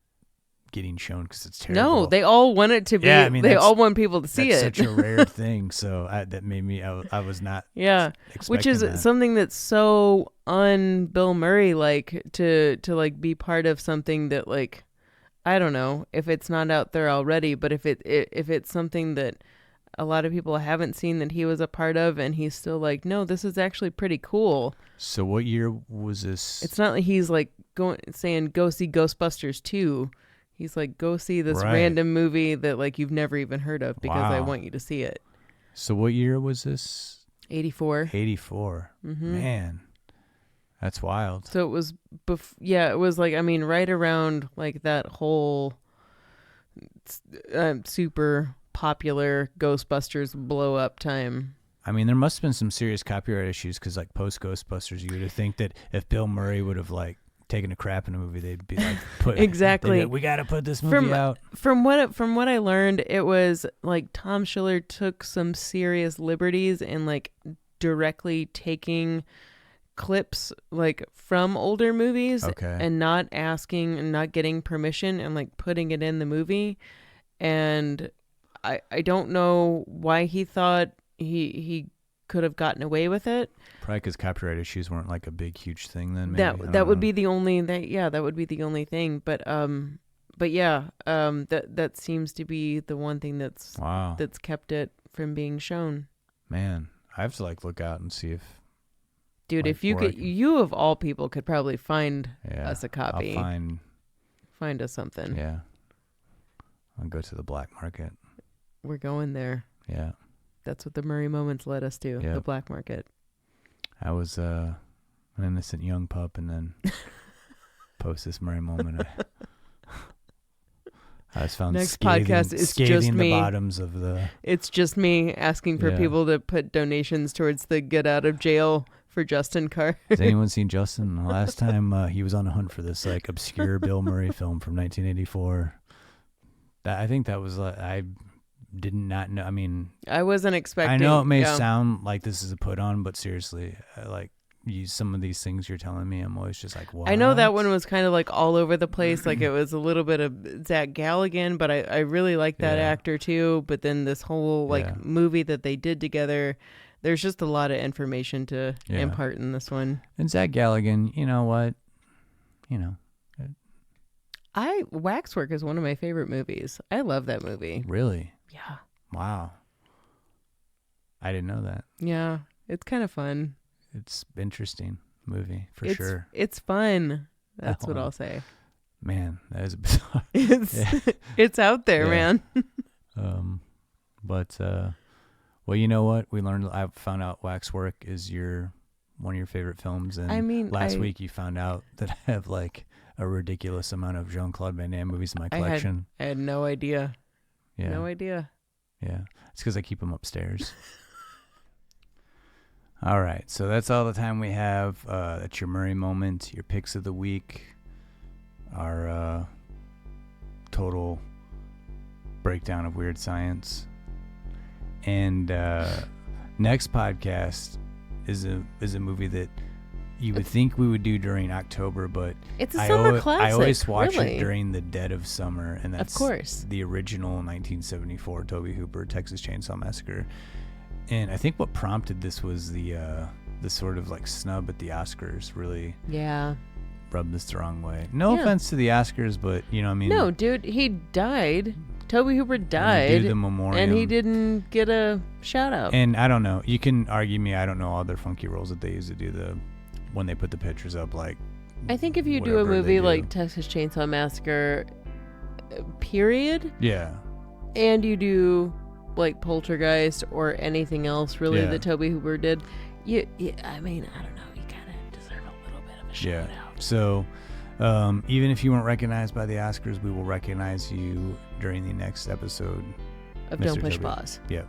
Speaker 2: getting shown because it's terrible.
Speaker 3: No, they all want it to be. Yeah, I mean, they all want people to see it.
Speaker 2: That's such a rare thing. So that made me. I was not.
Speaker 3: Yeah, which is something that's so un-Bill Murray like to like be part of something that like. I don't know if it's not out there already, but if it's something that a lot of people haven't seen that he was a part of, and he's still like, no, this is actually pretty cool.
Speaker 2: So what year was this?
Speaker 3: It's not like he's like saying go see Ghostbusters 2. He's like, go see this random movie that like you've never even heard of because I want you to see it.
Speaker 2: So what year was this?
Speaker 3: 84.
Speaker 2: 84.
Speaker 3: Mm-hmm.
Speaker 2: Man. That's wild.
Speaker 3: So it was, it was like, I mean, right around like that whole super popular Ghostbusters blow up time.
Speaker 2: I mean, there must have been some serious copyright issues because like post Ghostbusters, you would have think that if Bill Murray would have like taken a crap in a movie, they'd be like,
Speaker 3: exactly.
Speaker 2: We got to put this movie out.
Speaker 3: From what I learned, it was like Tom Schiller took some serious liberties in like directly taking clips like from older movies and not asking and not getting permission and like putting it in the movie. And I don't know why he thought he could have gotten away with it.
Speaker 2: Probably because copyright issues weren't like a big huge thing then. Maybe.
Speaker 3: That would be the only that would be the only thing. But that seems to be the one thing that's kept it from being shown.
Speaker 2: Man, I have to like look out and see if.
Speaker 3: Dude, if you could, you of all people could probably find us a copy.
Speaker 2: I'll
Speaker 3: find us something.
Speaker 2: Yeah. I'll go to the black market.
Speaker 3: We're going there.
Speaker 2: Yeah.
Speaker 3: That's what the Murray Moments led us to, the black market.
Speaker 2: I was an innocent young pup, and then post this Murray Moment, I was found
Speaker 3: next
Speaker 2: scathing,
Speaker 3: podcast is
Speaker 2: scathing
Speaker 3: just
Speaker 2: the
Speaker 3: me.
Speaker 2: Bottoms of the.
Speaker 3: It's just me asking for people to put donations towards the get out of jail for Justin Carr.
Speaker 2: Has anyone seen Justin? The last time he was on a hunt for this like obscure Bill Murray film from 1984. I think that was I did not know. I mean,
Speaker 3: I wasn't expecting.
Speaker 2: I know it may sound like this is a put on, but seriously, some of these things you're telling me, I'm always just like, what?
Speaker 3: I know that one was kind of like all over the place. Like it was a little bit of Zach Gallagan, but I really like that actor too. But then this whole movie that they did together, there's just a lot of information to impart in this one.
Speaker 2: And Zach Gallagan, you know what?
Speaker 3: Waxwork is one of my favorite movies. I love that movie.
Speaker 2: Really?
Speaker 3: Yeah.
Speaker 2: Wow. I didn't know that.
Speaker 3: Yeah. It's kind of fun.
Speaker 2: It's interesting movie for sure.
Speaker 3: It's fun. That's what I'll say.
Speaker 2: Man, that is bizarre.
Speaker 3: It's out there, man.
Speaker 2: But well, you know what? I found out Waxwork is one of your favorite films, and
Speaker 3: I mean,
Speaker 2: last week you found out that I have like a ridiculous amount of Jean-Claude Van Damme movies in my collection.
Speaker 3: I had no idea.
Speaker 2: Yeah.
Speaker 3: No idea.
Speaker 2: Yeah. It's because I keep them upstairs. All right, so that's all the time we have. That's your Murray moment, your picks of the week, our total breakdown of weird science. And next podcast is a movie that you would think we would do during October, but
Speaker 3: it's a summer classic.
Speaker 2: I always watch
Speaker 3: really.
Speaker 2: it during the dead of summer, and that's
Speaker 3: of course
Speaker 2: the original 1974 Tobe Hooper Texas Chainsaw Massacre. And I think what prompted this was the sort of like snub at the Oscars really rubbed this the wrong way. No offense to the Oscars, but you know what I mean.
Speaker 3: No, dude, he died. Tobe Hooper died,
Speaker 2: do the memoriam,
Speaker 3: and he didn't get a shout out.
Speaker 2: And I don't know. You can argue me. I don't know all their funky rules that they use to do when they put the pictures up. Like,
Speaker 3: I think if you do a movie like Texas Chainsaw Massacre, period.
Speaker 2: Yeah.
Speaker 3: And you do like Poltergeist or anything else really that Tobe Hooper did, I mean, I don't know. You kind of deserve a little bit of a shout out.
Speaker 2: So. Even if you weren't recognized by the Oscars, we will recognize you during the next episode
Speaker 3: of
Speaker 2: Mr.
Speaker 3: Don't Push
Speaker 2: Toby.
Speaker 3: Pause.
Speaker 2: Yep.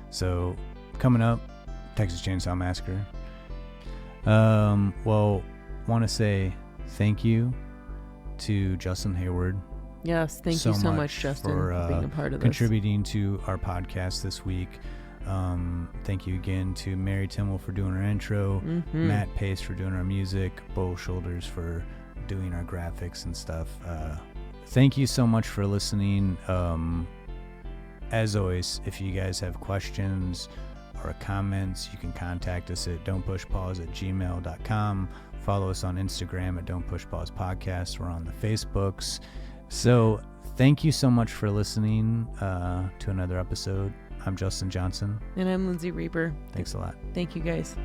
Speaker 2: So coming up, Texas Chainsaw Massacre. Well, want to say thank you to Justin Hayward.
Speaker 3: Yes, thank you so much, Justin, for being a part of this.
Speaker 2: Contributing to our podcast this week. Thank you again to Mary Timmel for doing our intro, Matt Pace for doing our music, Bo Shoulders for doing our graphics and stuff. Thank you so much for listening. As always, if you guys have questions or comments, you can contact us at don'tpushpause@gmail.com. Follow us on Instagram at Don't Push Pause Podcast. We're on the Facebooks. So thank you so much for listening to another episode. I'm Justin Johnson.
Speaker 3: And I'm Lindsay Reaper.
Speaker 2: Thanks a lot.
Speaker 3: Thank you, guys.